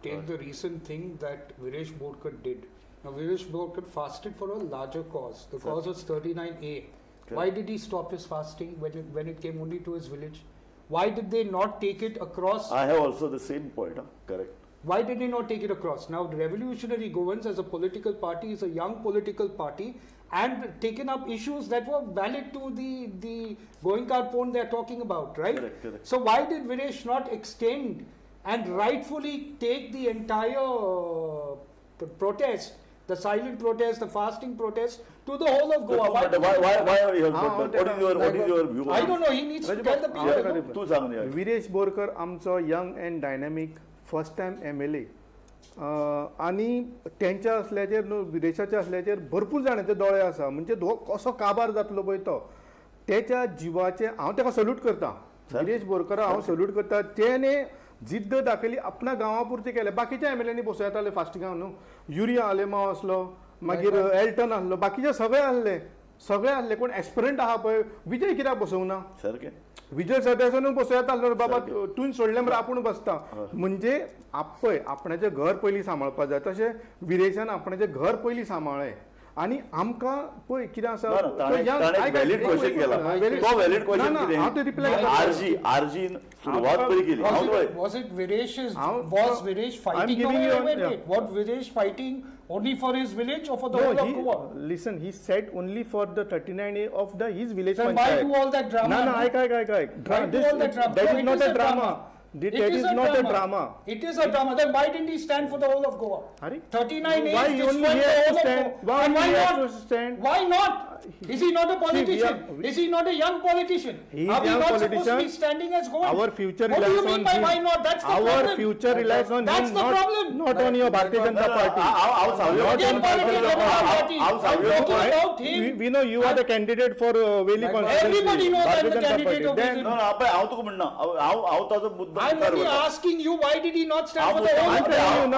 Take the recent thing that Viresh Bodkar did. Now, Viresh Bodkar fasted for a larger cause. The cause was 39A. Why did he stop his fasting when it came only to his village? Why did they not take it across? I have also the same point. Correct. Why did they not take it across? Now, the Revolutionary Goans as a political party is a young political party and taken up issues that were valid to the Goenka Pond they are talking about, right? Correct. So, why did Viresh not extend and rightfully take the entire protest, the silent protest, the fasting protest, to the whole of Goa? Why are you what is your view? I don't know. He needs to tell the people. तू सांग रे. विरेश बोरकर आमचो young and dynamic first time MLA आणि तेंच्या असल्याचेर न्हू विदेशाच्या असल्याचेर भरपूर जाणांचे दोळे आसा म्हणजे कसो काबार जातलो पळय तो तेच्या जिवाचे हांव ताका सल्यूट करता. विरेश बोरकर हांव सल्यूट करता. तेणे जिद्द दाखयली आपणा गांवा पुरती केले. बाकीच्या MLAंनी बसू येताले फास्टिंगां न्हू. युरिया आलेमाव असलो मागीर एल्टन आहलो बाकीचे सगळे आहले कोण एस्पिरंट आहा पळय विजय कित्याक बसोवंक ना सारकें. विजय सरदेसाय बसू येतालो बाबा तुवें सोडलें मरे आपूण बसता म्हणजे पळय आपणाचें घर पयलीं सांबाळपाक जाय तशें विरेशान आपणाचें घर पयलीं सांबाळ्ळें आणि आमकां पळय कितें आसा वॅलीड क्वेश्चन केला तो वॅलीड क्वेश्चन आरजी सुरवात पयली केली. Was it Viresh fighting? Was Viresh fighting only for his village or for the whole of Goa? Listen, he said only for the 39A of his village. Then why do all that drama? No, I. Why do all that drama? That is not a drama. That is not a drama. It is a drama. Then why didn't he stand for the whole of Goa? 39A why is only destroying he the has to whole stand? of Goa. Why And he has to stand? Why not? Is he not a politician? Is he not a young politician? He is Are we young not politician. supposed to be standing as Goa? Our future What do relies you mean on by him. why not? That's the problem. Our future relies on That's him. the problem. Not on your Bharatiya Janata Party. Indian Bharatiya Janata Party. I'm talking about him. We know you are the candidate for Veli constituency. Everybody knows I'm the candidate of Then Veli. हांव तुका म्हणना हांव ताजो मुद्दो I'm only asking you, why did he not stand for the whole I'm of telling Goa? you now.